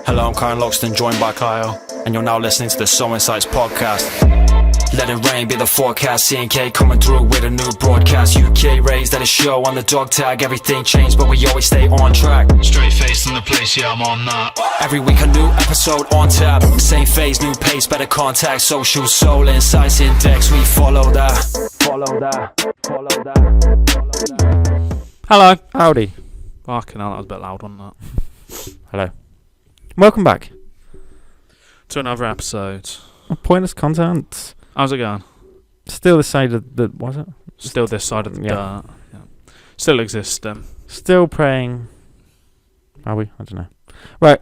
Hello, I'm Kyle and Loxton, joined by Kyle, and you're now listening to the SoulInsights Podcast. Let it rain, be the forecast. C&K coming through with a new broadcast. UK raised at a show on the dog tag. Everything changed, but we always stay on track. Straight face in the place, yeah, I'm on that. Every week a new episode on tap. Same phase, new pace, better contact. Socials, SoulInsights Index, we follow that. Follow that. Follow that. Follow that. Hello. Howdy. Fucking hell, that was a bit loud, wasn't it? Hello. Welcome back to another episode. Pointless content. How's it going? Still the side of the... Was it? Still this side of the dirt. Yeah. Still existing. Still praying. Are we? I don't know. Right.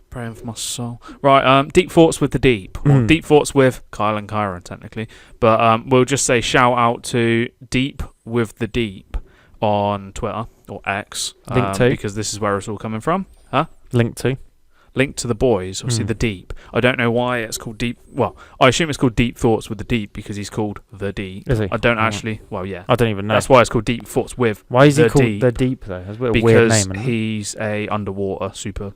Praying for my soul. Right, deep thoughts with the deep. Well, deep thoughts with Kyle and Chiron, technically. But we'll just say shout out to Deep with the Deep on Twitter, or X. Link to. Because this is where it's all coming from. Huh? Link to the boys, obviously the Deep. I don't know why it's called Deep. Well, I assume it's called Deep Thoughts with the Deep because he's called the Deep. Is he? I don't actually. Well, yeah. I don't even know. That's why it's called Deep Thoughts with. Why is he called Deep. the Deep though? That's a bit because weird name. Isn't he's a underwater super.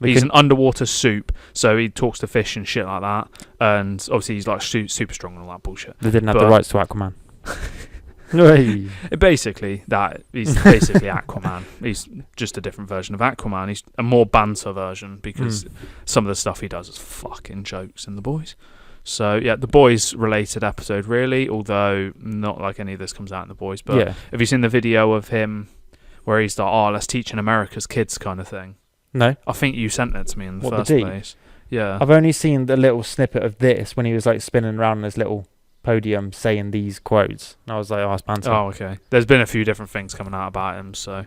He's an underwater soup, so he talks to fish and shit like that. And obviously he's like super strong and all that bullshit. They didn't have the rights to Aquaman. Hey. Basically, he's basically Aquaman. He's just a different version of Aquaman. He's a more banter version because some of the stuff he does is fucking jokes in The Boys. So yeah, The Boys related episode really, although not like any of this comes out in The Boys. But yeah. Have you seen the video of him where he's like, "Oh, let's teach in America's kids" kind of thing? No. I think you sent it to me in the first place. Yeah. I've only seen the little snippet of this when he was like spinning around on his little podium saying these quotes. And I was like, oh, it's banter. Oh, okay. There's been a few different things coming out about him, so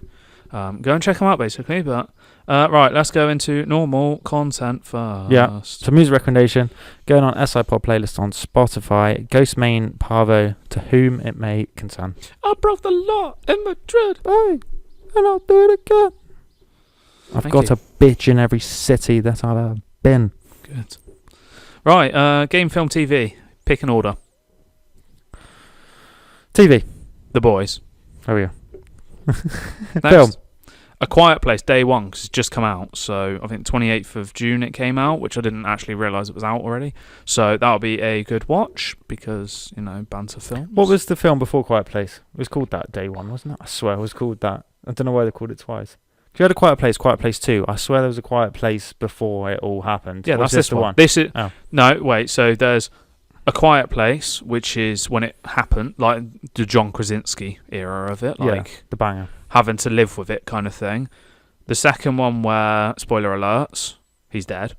go and check him out, basically. But right, let's go into normal content first. Yeah. So music recommendation, going on SI Pod playlist on Spotify. Ghost Main Parvo, To Whom It May Concern. I broke the law in Madrid. Hey, and I'll do it again. I've got a bitch in every city that I've ever been. Good. Right, game, film, TV. Pick an order. TV. The Boys. Oh yeah. Next, Film. A Quiet Place, day one, because it's just come out. So I think 28th of June it came out, which I didn't actually realise it was out already. So that'll be a good watch because, banter films. What was the film before Quiet Place? It was called that, day one, wasn't it? I swear it was called that. I don't know why they called it twice. You had a Quiet Place 2. I swear there was a Quiet Place before it all happened. Yeah, that's this one. This is no, wait. So there's A Quiet Place, which is when it happened, like the John Krasinski era of it, like the banger, having to live with it kind of thing. The second one, where spoiler alerts, he's dead,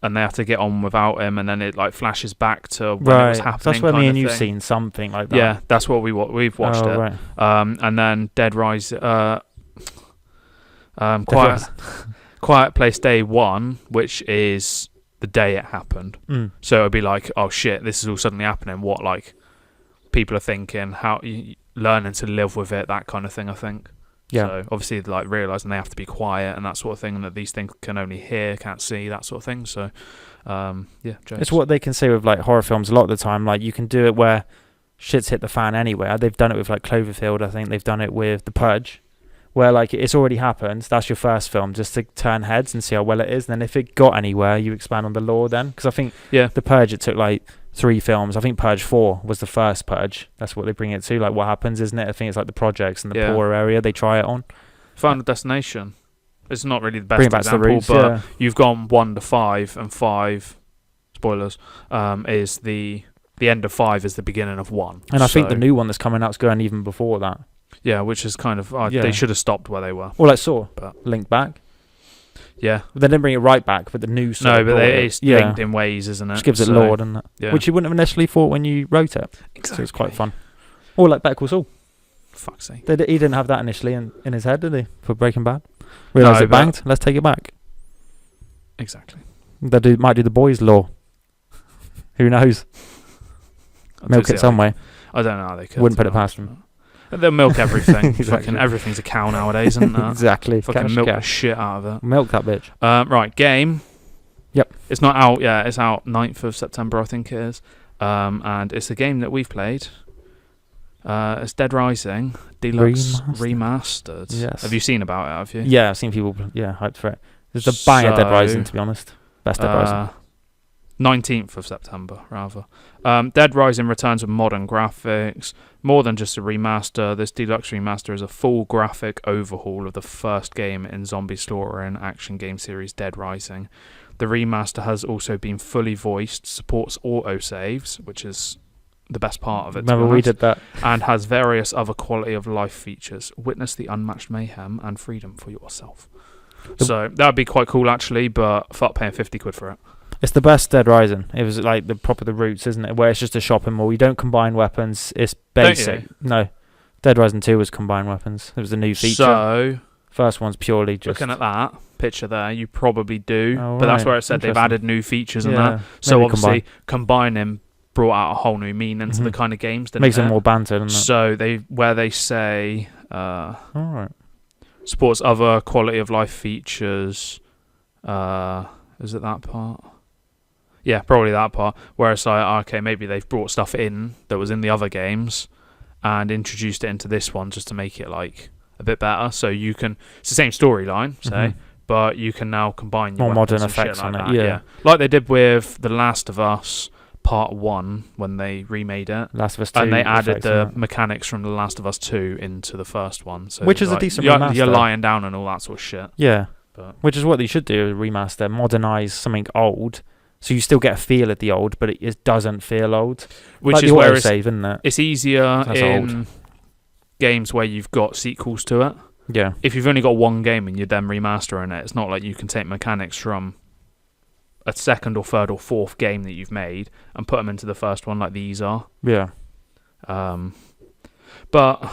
and they have to get on without him, and then it like flashes back to when it was happening. So that's where me and you've seen something like that. Yeah, that's what we've watched it. Right. And then Dead Rise. Quiet Place Day 1, which is the day it happened. So it'll be like, oh shit, this is all suddenly happening. What like people are thinking, how learning to live with it, that kind of thing. I think. Yeah. So obviously, like realizing they have to be quiet and that sort of thing, and that these things can only hear, can't see, that sort of thing. So, yeah, jokes. It's what they can say with like horror films a lot of the time. Like you can do it where shit's hit the fan anyway. They've done it with like Cloverfield. I think they've done it with The Purge, where like it's already happened. That's your first film, just to turn heads and see how well it is. And then if it got anywhere, you expand on the lore then. Because I think The Purge, it took like 3 films. I think Purge 4 was the first Purge. That's what they bring it to. Like what happens, isn't it? I think it's like the projects in the poorer area they try it on. Final Destination. It's not really the best example, but you've gone 1 to 5, and 5, spoilers, is the end of 5 is the beginning of 1. And I think the new one that's coming out is going even before that. Yeah, which is kind of they should have stopped where they were. Or like Saw, linked back. Yeah, but they didn't bring it right back. But the new Saw, no, but it's linked in ways, isn't it? Which gives it lore, doesn't it? Yeah. Which you wouldn't have initially thought when you wrote it. Exactly. So it's quite fun. Or like Better Call Saul. Fuck's sake. He didn't have that initially in his head, did he? For Breaking Bad, realised it banged. Let's take it back. Exactly. They might do the boys' law. Who knows? Milk it some way. I don't know how they could. Wouldn't put it past them. They'll milk everything. Exactly. Fucking everything's a cow nowadays, isn't it? Exactly. Fucking milk the shit out of it. Milk that bitch. Right, game. Yep. It's not out yet. It's out 9th of September, I think it is. And it's a game that we've played. It's Dead Rising Deluxe Remastered. Yes. Have you seen about it? Have you? Yeah, I've seen people hyped for it. It's a banger Dead Rising, to be honest. Best Dead Rising. 19th of September, rather. Dead Rising returns with modern graphics. More than just a remaster, this deluxe remaster is a full graphic overhaul of the first game in zombie slaughter and action game series Dead Rising. The remaster has also been fully voiced, supports autosaves, which is the best part of it. Remember we did that. And has various other quality of life features. Witness the unmatched mayhem and freedom for yourself. So that would be quite cool, actually, but fuck paying 50 quid for it. It's the best Dead Rising. It was like the roots, isn't it? Where it's just a shopping mall. You don't combine weapons. It's basic. No. Dead Rising 2 was combined weapons. It was a new feature. So, first one's purely just... looking at that picture there, you probably do. Oh, but that's where it said they've added new features and that. So obviously, combining brought out a whole new meaning to the kind of games. Makes it more banter, doesn't it? So they say... all right. Supports other quality of life features. Is it that part? Yeah, probably that part. Where it's like, okay, maybe they've brought stuff in that was in the other games and introduced it into this one just to make it like a bit better. So you can, it's the same storyline, say, but you can now combine your more modern and effects shit like on that. it. Yeah, like they did with The Last of Us Part 1 when they remade it. Last of Us 2, and they added the mechanics from The Last of Us 2 into the first one. So which is like, a decent remaster. You're lying down and all that sort of shit. Yeah, but which is what they should do, remaster, modernise something old. So you still get a feel of the old, but it doesn't feel old. Which like is the where save, isn't it? It's easier That's in old. games where you've got sequels to it. Yeah. If you've only got one game and you're then remastering it, it's not like you can take mechanics from a second or third or fourth game that you've made and put them into the first one like these are. Yeah. But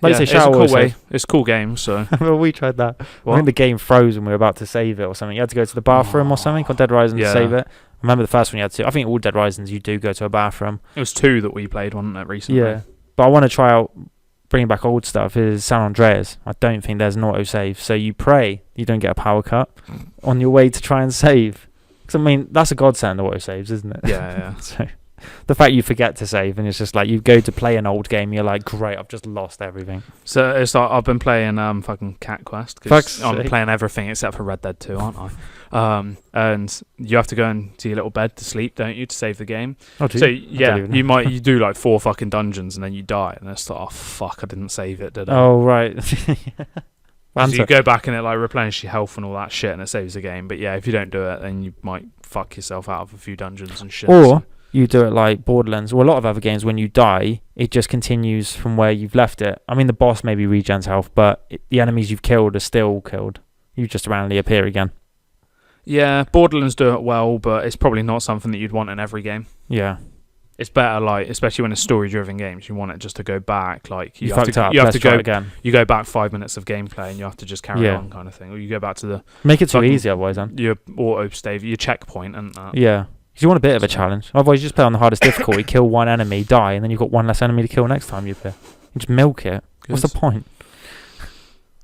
like it's a cool way. It's a cool game, so... Well, we tried that. What? I think the game froze when we were about to save it or something. You had to go to the bathroom or something on Dead Rising to save it. I remember the first one you had to. I think all Dead Risings you do go to a bathroom. It was 2 that we played, wasn't it, recently? Yeah. But I want to try out bringing back old stuff is San Andreas. I don't think there's an autosave. So you pray you don't get a power cut on your way to try and save. Because, I mean, that's a godsend, autosaves, isn't it? Yeah. So the fact you forget to save and it's just like you go to play an old game, you're like, great, I've just lost everything. So it's like I've been playing fucking Cat Quest. Cause I'm playing everything except for Red Dead 2, aren't I? And you have to go into your little bed to sleep, don't you, to save the game? Oh, do so you? you do like 4 fucking dungeons and then you die and it's like, oh fuck, I didn't save it, did I? Oh right. So you go back and it like replenishes your health and all that shit and it saves the game. But yeah, if you don't do it, then you might fuck yourself out of a few dungeons and shit. Or you do it like Borderlands or a lot of other games. When you die, it just continues from where you've left it. I mean, the boss maybe regens health, but the enemies you've killed are still killed. You just randomly appear again. Yeah, Borderlands do it well, but it's probably not something that you'd want in every game. Yeah. It's better, like, especially when it's story-driven games, you want it just to go back. Like you have to go again. You go back 5 minutes of gameplay, and you have to just carry on, kind of thing. Or you go back to the make it too easy, otherwise, then your auto save, your checkpoint, and that. Yeah, because you want a bit of a challenge. Otherwise, you just play on the hardest difficulty, kill one enemy, die, and then you've got one less enemy to kill next time you play. You just milk it. What's the point?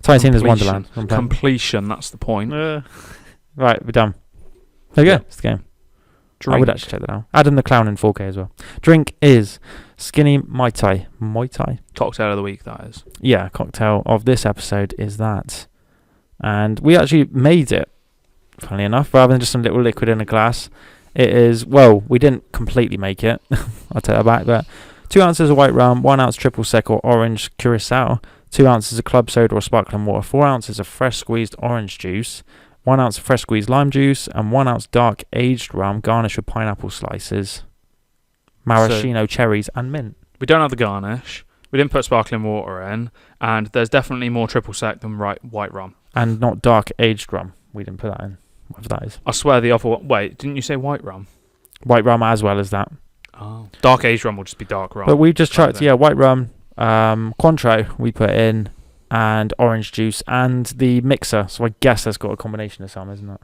Tiny Tina's Wonderland. Completion. That's the point. Right, we're done. There you go. It's the game. Drink. I would actually check that out. Adam the Clown in 4K as well. Drink is Skinny Mai Tai. Muay Thai? Cocktail of the week, that is. Yeah, cocktail of this episode is that. And we actually made it, funnily enough, rather than just some little liquid in a glass. It is, well, we didn't completely make it. I'll take that back. But 2 ounces of white rum, 1 ounce triple sec or orange curacao, 2 ounces of club soda or sparkling water, 4 ounces of fresh squeezed orange juice, 1 ounce of fresh squeezed lime juice, and 1 ounce dark aged rum garnished with pineapple slices, maraschino cherries, and mint. We don't have the garnish. We didn't put sparkling water in, and there's definitely more triple sec than white rum. And not dark aged rum. We didn't put that in. Whatever that is. I swear the other one. Wait, didn't you say white rum? White rum as well as that. Oh. Dark aged rum will just be dark rum. But we've just tried, white rum, Cointreau we put in, and orange juice, and the mixer. So I guess that's got a combination of some, isn't it?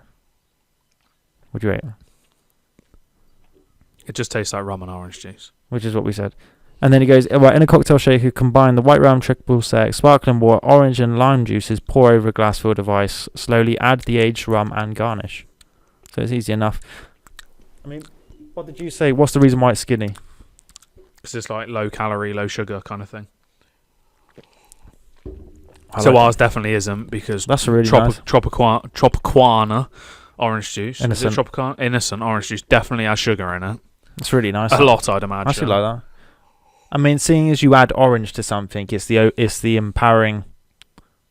Would you rate it? It just tastes like rum and orange juice. Which is what we said. And then he goes, right, in a cocktail shaker, combine the white rum, triple sec, sparkling water, orange and lime juices, pour over a glass filled of ice, slowly add the aged rum and garnish. So it's easy enough. I mean, what did you say? What's the reason why it's skinny? Because it's like low calorie, low sugar kind of thing. So ours definitely isn't, because that's really nice. Tropicana orange juice. Innocent. Is it Tropicana? Innocent orange juice definitely has sugar in it. It's really nice. A lot, I'd imagine. I actually like that. I mean, seeing as you add orange to something, it's the empowering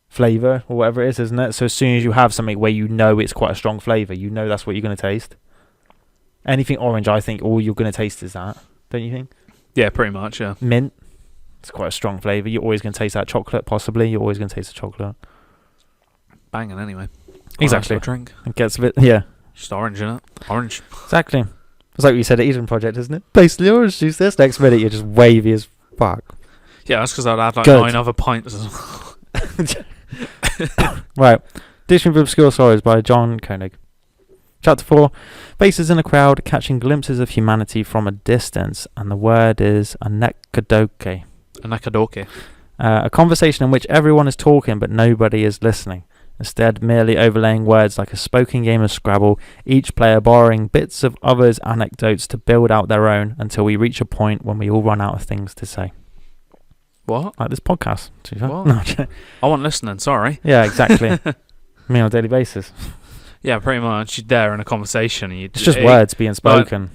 flavour or whatever it is, isn't it? So as soon as you have something where you know it's quite a strong flavour, you know that's what you're going to taste. Anything orange, I think all you're going to taste is that, don't you think? Yeah, pretty much, yeah. Mint, it's quite a strong flavour. You're always going to taste that chocolate, possibly. You're always going to taste the chocolate. Banging anyway. Exactly. Drink. It gets a bit, yeah. Just orange in it. Orange. Exactly. It's like what you said at Eden Project, isn't it? Basically orange juice this. Next minute, you're just wavy as fuck. Yeah, that's because I'd add like Good. 9 other pints as well. Right. Dictionary of Obscure Stories by John Koenig. Chapter 4. Faces in a crowd, catching glimpses of humanity from a distance. And the word is anekdote. Anekadoke. A conversation in which everyone is talking but nobody is listening. Instead, merely overlaying words like a spoken game of Scrabble, each player borrowing bits of others' anecdotes to build out their own until we reach a point when we all run out of things to say. What? Like this podcast. To be fair. What? No, I wasn't listening, sorry. yeah, exactly. Me on a daily basis. Yeah, pretty much. You're there in a conversation. And It's just words being spoken.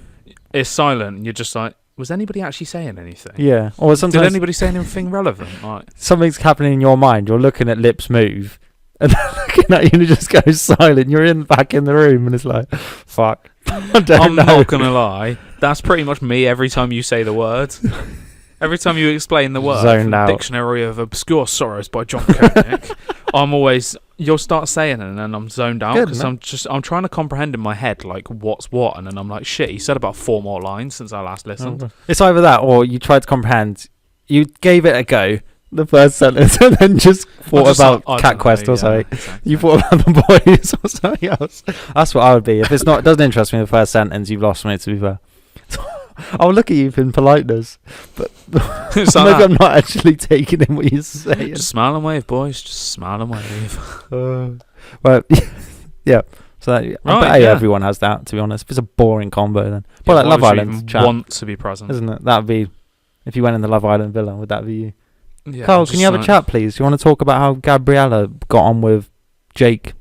It's silent, and you're just like, was anybody actually saying anything? Yeah. Or sometimes Did anybody say anything relevant? Like, something's happening in your mind. You're looking at lips move, and they're looking at you, and it just goes silent. You're back in the room, and it's like, fuck. I'm not gonna lie. That's pretty much me every time you say the words. Every time you explain the word, Zoned from out. Dictionary of Obscure Sorrows by John Koenig, I'm always, you'll start saying it, and then I'm zoned out Good, because I'm trying to comprehend in my head like what's what, and then I'm like, shit, he said about 4 more lines since I last listened. It's either that, or you tried to comprehend. You gave it a go, the first sentence, and then just thought about Cat Quest or something. Exactly. You thought about the boys or something else. That's what I would be. If it doesn't interest me in the first sentence, you've lost me, to be fair. I'll look at you in politeness, but maybe I'm not actually taking in what you're saying. Just smile and wave, boys. Just smile and wave. Well, yeah. So I bet everyone has that, to be honest. If it's a boring combo, then like Love Island chat, want to be present, isn't it? That'd be if you went in the Love Island villa. Would that be you? Yeah, Kyle, can you have a chat, please? Do you want to talk about how Gabriella got on with Jake?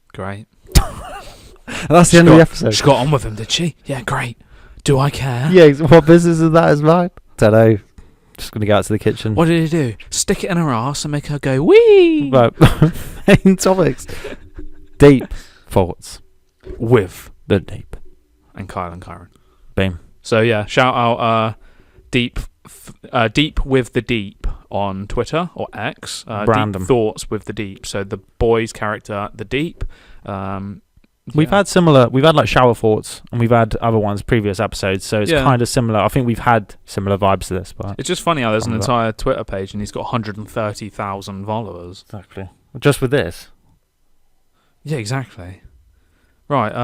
Great. That's the end of the episode. She got on with him, did she? Yeah, great. Do I care? Yeah, what business is that as mine? Don't know. Just going to go out to the kitchen. What did he do? Stick it in her ass and make her go, wee! Right. Main topics. Deep thoughts. With the deep. And Kyle and Chiron. Boom. So yeah, shout out Deep with the Deep on Twitter or X. Random. Deep Thoughts with the Deep. So the boys' character, the Deep. We've had like shower thoughts, and we've had other ones previous episodes, so it's kind of similar. I think we've had similar vibes to this, but it's just funny how there's an entire Twitter page and he's got 130,000 followers. Exactly. Just with this. Yeah, exactly. Right,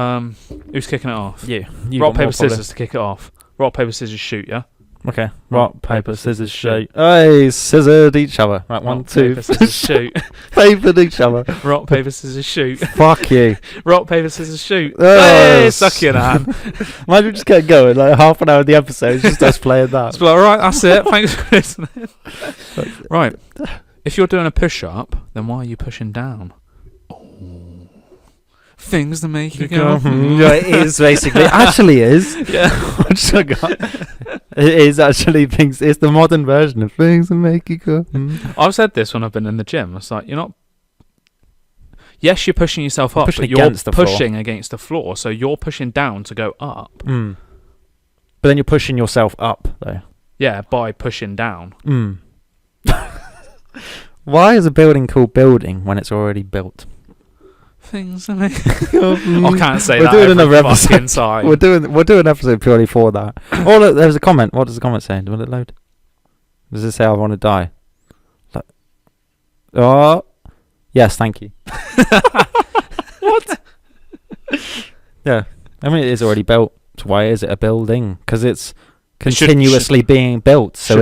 who's kicking it off? You Rock, paper, scissors to kick it off. Rock, paper, scissors, shoot, yeah? Okay. Rock, paper, scissors, shoot. Hey, scissored each other. Right, 1, 2. Paper, scissors, shoot. Papered each other. Rock, paper, scissors, shoot. Fuck you. Rock, paper, scissors, shoot. Oh, hey, suck your hand. Might we just get going? Like half an hour of the episode, just us playing that. It's like, alright, that's it. Thanks for listening. Right. If you're doing a push-up, then why are you pushing down? Things that make you go. Yeah, it is basically. Actually, is. Yeah. It is actually things. It's the modern version of things that make you go. I've said this when I've been in the gym. It's like, you're not. Yes, you're pushing yourself up, but you're pushing against the floor. So you're pushing down to go up. But then you're pushing yourself up, though. Yeah, by pushing down. Why is a building called building when it's already built? Things that make I can't say that. We're doing another episode. Time. We're doing an episode purely for that. Oh look, there's a comment. What does the comment say? Will it load? Does it say I want to die? Oh, yes, thank you. What? Yeah, I mean it is already built. So why is it a building? Because it's continuously being built. So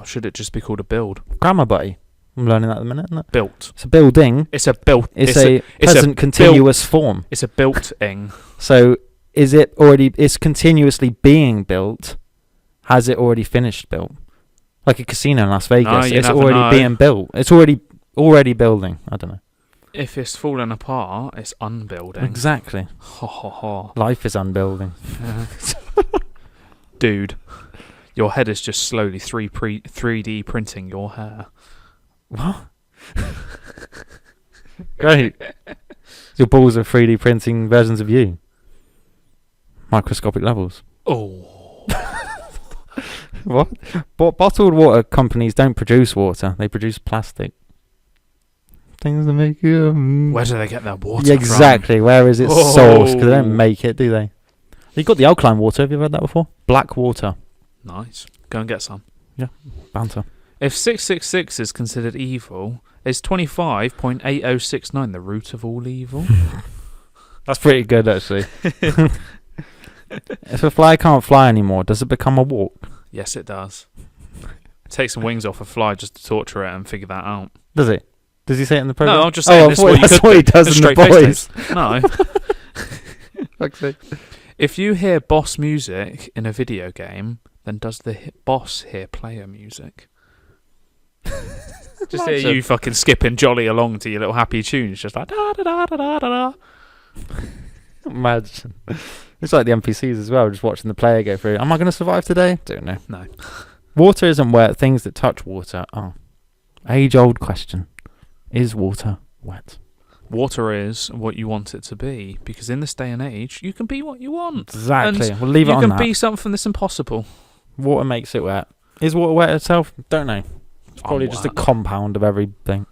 should it just be called a build? Grammar, buddy. I'm learning that at the minute, isn't it? Built. It's a building. It's a built. It's a present continuous form. It's a built-ing. So is it already? It's continuously being built. Has it already finished built? Like a casino in Las Vegas. you It's never already know. being built. It's already building. I don't know. If it's falling apart, it's unbuilding. Exactly. Ho ho ho. Life is unbuilding. Dude, your head is just slowly 3D printing your hair. What? Great. Your balls are 3D printing versions of you. Microscopic levels. Oh. What? Bottled water companies don't produce water. They produce plastic. Things that make you... Where do they get their water Yeah, exactly. Where is its Oh. source? Because they don't make it, do they? You've got the alkaline water. Have you ever heard that before? Black water. from? Nice. Go and get some. Banter. If 666 is considered evil, is 25.8069 the root of all evil? That's pretty good, actually. If a fly can't fly anymore, does it become a walk? Yes, it does. Take some wings off a fly just to torture it and figure that out. Does it? Does he say it in the program? No, I'm just saying I this is thought what you that's could what he do. does in the boys. No. Okay. If you hear boss music in a video game, then does the boss hear player music? Just hear Imagine. you fucking skipping jolly along to your little happy tunes, just like da da da da da da. Imagine. It's like the NPCs as well, just watching the player go through. Am I going to survive today? Don't know. No. Water isn't wet. Things that touch water are. Age-old question. Is water wet? Water is what you want it to be, because in this day and age, you can be what you want. Exactly. And We'll leave it on you that. can be something that's impossible. Water makes it wet. Is water wet itself? Don't know. It's probably just a wet. compound of everything.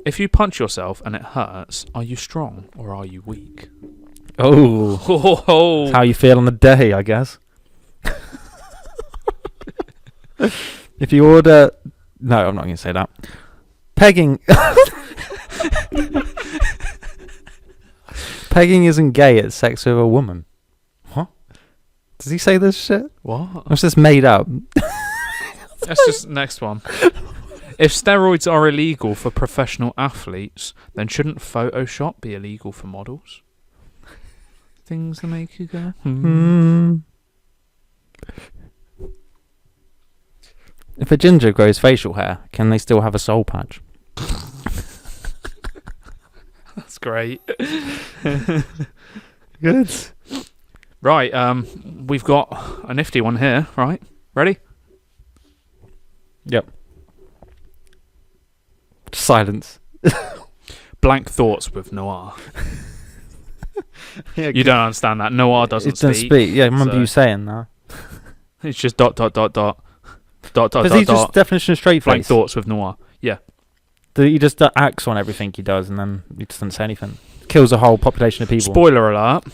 If you punch yourself and it hurts, are you strong or are you weak? Oh. Oh, How you feel on the day, I guess. If you order... No, I'm not going to say that. Pegging... Pegging isn't gay, it's sex with a woman. What? Does he say this shit? what? Or is this made up? That's just next one. If steroids are illegal for professional athletes, then shouldn't Photoshop be illegal for models? Things that make you go, If a ginger grows facial hair, can they still have a soul patch? That's great. Good. Right, we've got a nifty one here, right? Ready? Yep. Silence. Blank thoughts with Noir. Yeah, You don't understand that. Noir doesn't it doesn't speak. Yeah, I remember so- you saying that. It's just dot dot dot dot dot dot Does dot he just dot. definition of straight Blank face? thoughts with Noir. Yeah. He just acts on everything he does and then he doesn't say anything. Kills a whole population of people. Spoiler alert.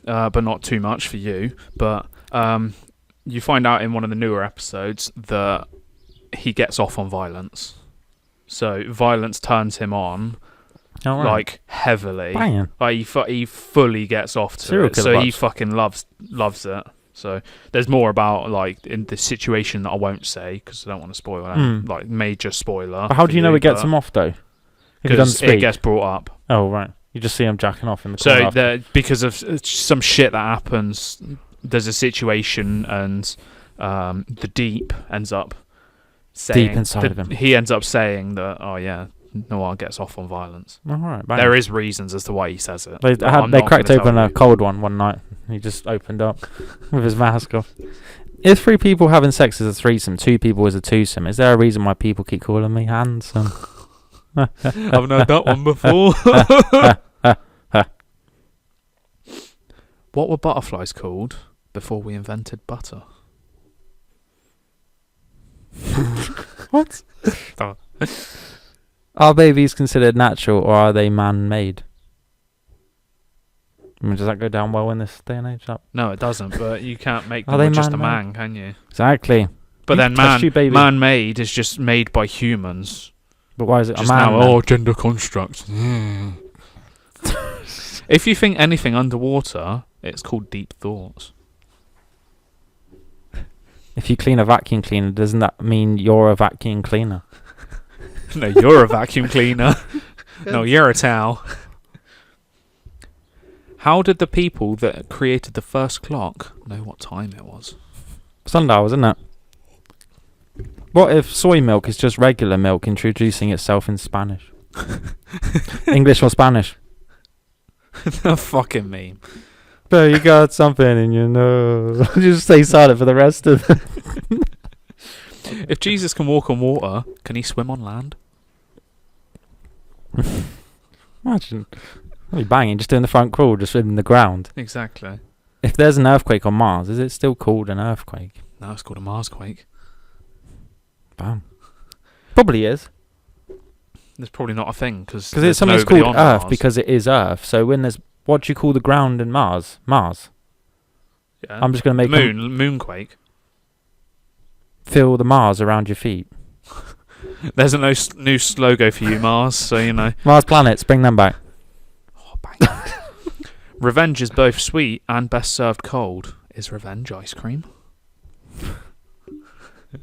But not too much for you. But you find out in one of the newer episodes that he gets off on violence. So violence turns him on, Oh, right. like heavily. Banging. Like he fully gets off to Serial it. killer So he vibes. fucking loves it. So there's more about like in the situation that I won't say because I don't want to spoil that. Like major spoiler. But how for do you know it gets but- him off though? If he doesn't 'cause it speak. gets brought up. Oh right. You just see him jacking off in the corner. So after. because of some shit that happens, there's a situation, and the deep ends up saying Deep inside of him. He ends up saying that, oh yeah, Noir gets off on violence. Oh, all right. Bang. There is reasons as to why he says it. They, but I'm they not cracked gonna open tell a you. cold one night. He just opened up with his mask off. If 3 people having sex is a threesome, 2 people is a twosome, is there a reason why people keep calling me handsome? I've known that one before. What were butterflies called before we invented butter? What? Are babies considered natural or are they man-made? I mean, does that go down well in this day and age? No, it doesn't. But you can't make Are them they with just a man-made? man, can you? Exactly. But You then test you, baby. man-made is just made by humans. But why is it Just a man? now, then? gender construct. If you think anything underwater, it's called deep thoughts. If you clean a vacuum cleaner, doesn't that mean you're a vacuum cleaner? No, you're a vacuum cleaner. No, you're a towel. How did the people that created the first clock know what time it was? Sundial, isn't it? What if soy milk is just regular milk introducing itself in Spanish? English or Spanish? The fucking meme. So you got something in your nose. Just stay silent for the rest of the... If Jesus can walk on water, can he swim on land? Imagine. That'd be banging, just doing the front crawl, just in the ground. Exactly. If there's an earthquake on Mars, is it still called an earthquake? No, it's called a Marsquake. Bam. Probably is. There's probably not a thing because it's something's called Earth because it is Earth. So when there's... What do you call the ground in Mars? Mars. Yeah. I'm just going to make moonquake. Feel the Mars around your feet. There's a new logo for you, Mars, so you know. Mars planets, bring them back. Oh, bang. Revenge is both sweet and best served cold. Is revenge ice cream?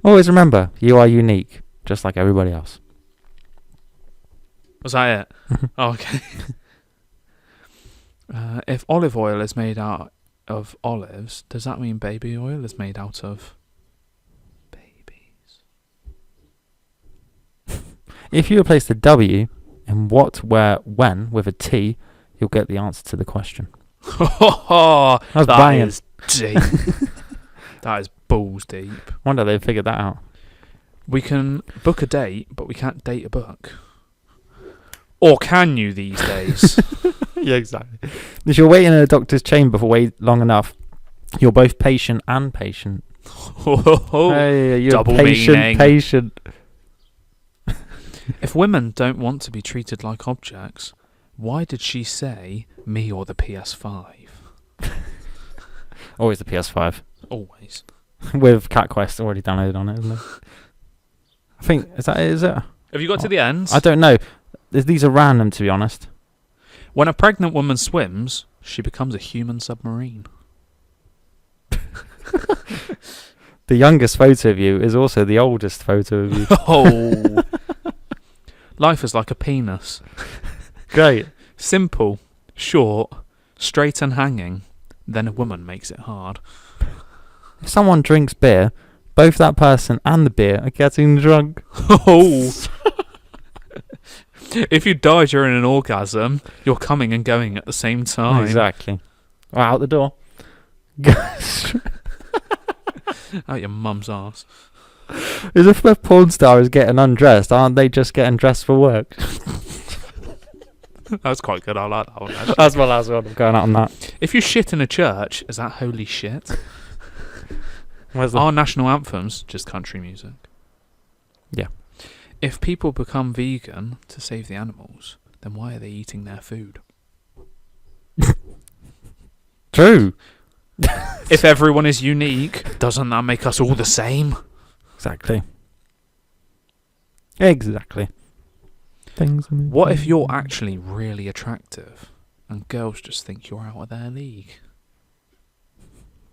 Always remember, you are unique, just like everybody else. Was that it? Oh, okay. If olive oil is made out of olives, does that mean baby oil is made out of babies? If you replace the W in what, where, when with a T, you'll get the answer to the question. That is deep. That is balls deep. Wonder they figured that out. We can book a date, but we can't date a book. Or can you these days? Yeah, exactly. If you're waiting in a doctor's chamber for way long enough, you're both patient and patient. Hey, you're double patient. If women don't want to be treated like objects, why did she say me or the PS5? Always the PS5. Always. With Cat Quest already downloaded on it, isn't it? I think, is it? Have you got to the end? I don't know. These are random, to be honest. When a pregnant woman swims, she becomes a human submarine. The youngest photo of you is also the oldest photo of you. Oh. Life is like a penis. Great. Simple, short, straight and hanging. Then a woman makes it hard. If someone drinks beer, both that person and the beer are getting drunk. Oh. If you die during an orgasm, you're coming and going at the same time. Exactly. Or out the door. Out your mum's arse. As if a porn star is getting undressed, aren't they just getting dressed for work? That's quite good. I like that one, actually. That's my last one. I'm going out on that. If you shit in a church, is that holy shit? Where's that? Our national anthem's just country music. Yeah. If people become vegan to save the animals, then why are they eating their food? True. If everyone is unique, doesn't that make us all the same? Exactly. What if you're actually really attractive and girls just think you're out of their league?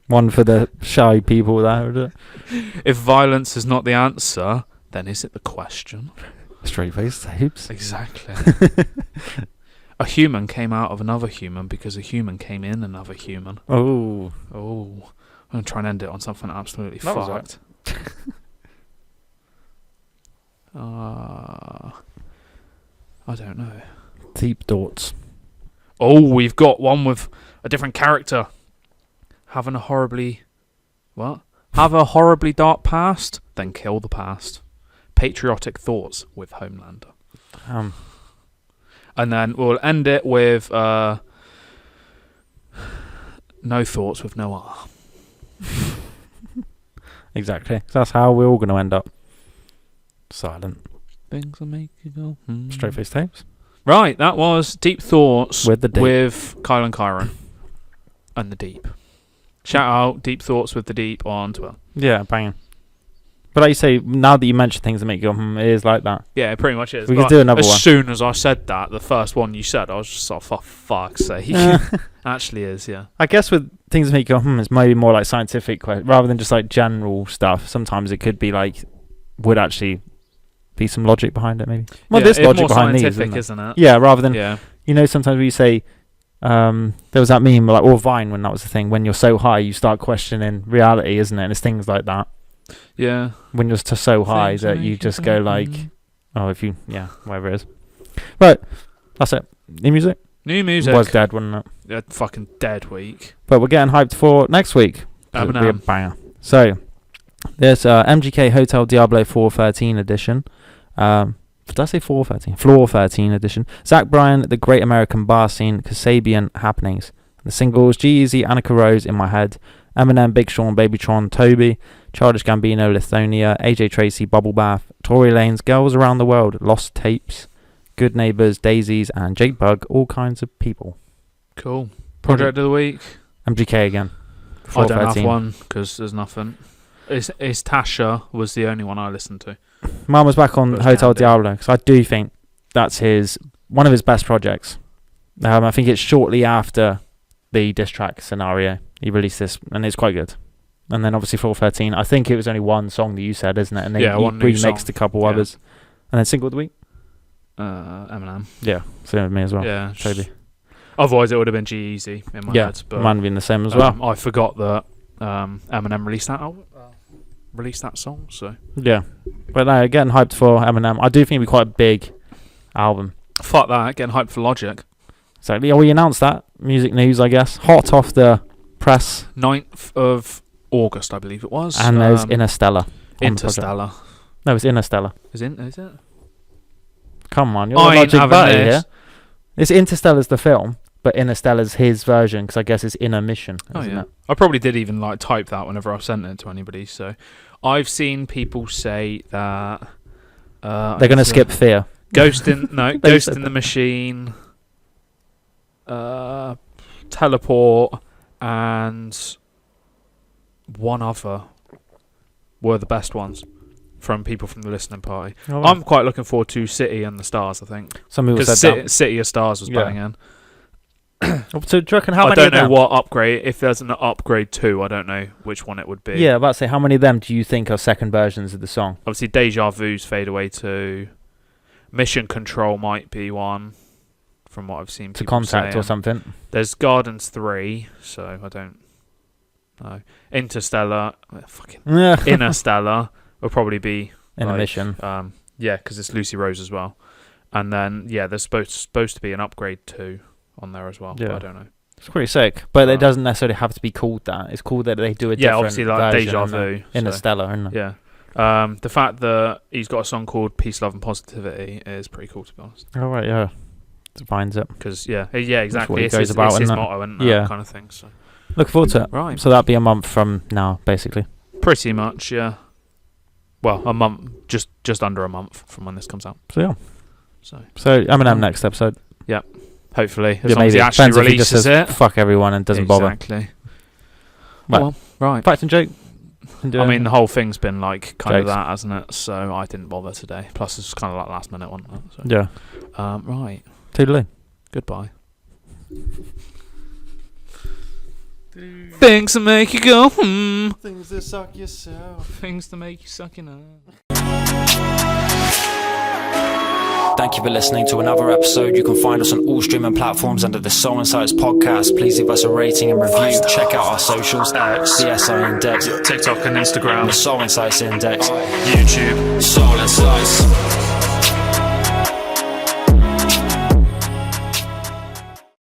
One for the shy people there, is it? If violence is not the answer, then is it the question? Straight face tapes. Exactly. A human came out of another human because a human came in another human. Oh. I'm going to try and end it on something absolutely That was fucked. I don't know. Deep thoughts. Oh, we've got one with a different character. Have a horribly dark past, then kill the past. Patriotic thoughts with Homelander. And then we'll end it with no thoughts with Noir. Exactly. So that's how we're all going to end up. Silent. Things that make you go. Straight face tapes. Right, that was Deep Thoughts with Kyle and Chiron. And the Deep. Shout out Deep Thoughts with the Deep on Twitter. Yeah, banging. But like you say, now that you mention things that make you go, it is like that. Yeah, it pretty much is. We could do another one. As soon as I said that, the first one you said, I was just like, for fuck's sake. Actually is, yeah. I guess with things that make you go, it's maybe more like scientific, rather than just like general stuff. Sometimes it could be like, would actually be some logic behind it, maybe. Well, yeah, there's logic more behind scientific, these, isn't it? Yeah, rather than, yeah. You know, sometimes when you say, there was that meme, like, or Vine when that was the thing, when you're so high, you start questioning reality, isn't it? And it's things like that. Yeah. When you're just so high Things that make you you just go like, happy. whatever it is. Right, that's it. New music New music. was dead, wasn't it? Yeah, fucking dead week. But we're getting hyped for next week. It'll be a Eminem. banger. So there's MGK Hotel Diablo 413 edition. Did I say 413? Floor 13 edition. Zach Bryan, The Great American Bar Scene, Kasabian Happenings. The singles G-Eazy, Annika Rose, In My Head, Eminem, Big Sean, Babytron, Toby, Childish Gambino, Lithonia, AJ Tracy, Bubble Bath, Tory Lanez, Girls Around the World, Lost Tapes, Good Neighbours, Daisies, and Jake Bug. All kinds of people. Cool. Project of the week. MGK again. I don't have 413. one because there's nothing. It's Tasha was the only one I listened to. Mine was back on But it's Hotel handy. Diablo because I do think that's one of his best projects. I think it's shortly after the diss track scenario he released this, and it's quite good. And then obviously 413. I think it was only one song that you said, isn't it? And then Yeah, he one new remixed song. a couple Yeah. others. And then single of the week. Eminem. Yeah, same with me as well. Yeah. Toby. Otherwise, it would have been G-Eazy in my Yeah, head. But mine have been the same as well. I forgot that Eminem released that song. So Yeah, but no, getting hyped for Eminem. I do think it'll be quite a big album. fuck that. Getting hyped for Logic. So we announced that music news, I guess, hot off the press. 9th of August, I believe it was. And there's Interstellar. on the project. Interstellar. No, it's Interstellar. Is it? Come on, you're I a ain't Logic having buddy this. here. It's Interstellar's the film, but Interstellar's his version because I guess it's Inner Mission. Oh isn't yeah. it? I probably did even type that whenever I've sent it to anybody. So I've seen people say that They're going to skip Fear. Ghost in They Ghost said in the Machine, Teleport, and one other were the best ones from people from the listening party. Oh, I'm quite looking forward to City and the Stars. I think Some people because said City of Stars was Yeah. banging. that. So do you reckon how I many don't of know them? what upgrade. If there's an upgrade 2, I don't know which one it would be. Yeah, about to say, how many of them do you think are second versions of the song? Obviously, Deja Vu's Fade Away 2. Mission Control might be one, from what I've seen To people Contact saying. or something? There's Gardens 3, so I don't know. Interstellar, Interstellar will probably be Inner Mission. yeah, because it's Lucy Rose as well. And then there's supposed to be an upgrade 2 on there as well. Yeah. But I don't know. It's pretty sick, but it doesn't necessarily have to be called that. It's cool that they do a different obviously like version Deja of Vu. so- Interstellar, isn't it? Yeah. The fact that he's got a song called Peace, Love and Positivity is pretty cool, to be honest. Oh, right, yeah. Defines it. Because, exactly. he It's goes his, about, it's his isn't it? motto and Yeah. kind of thing. So. Looking forward to it. Right. So that'll be a month from now, basically. Pretty much, yeah. Well, a month, just under a month from when this comes out. So, yeah. So Eminem next episode. hopefully, as Yeah, long as he maybe. actually Depends if he just releases says it. fuck everyone and doesn't bother. Exactly. Right. Well, right. Fact and joke. I mean, the whole thing's been like kind of Jokes. that, hasn't it? So I didn't bother today. Plus, it's kind of like last minute, wasn't it? So. Yeah. Right. Toodaloo. Goodbye. Things to make you go, Things that suck yourself. Things to make you suck your nut. Thank you for listening to another episode. You can find us on all streaming platforms under the SoulInsights Podcast. Please leave us a rating and review. Check out our socials at CSI Index, TikTok and Instagram, the Soul Insights Index, YouTube. Soul Insights.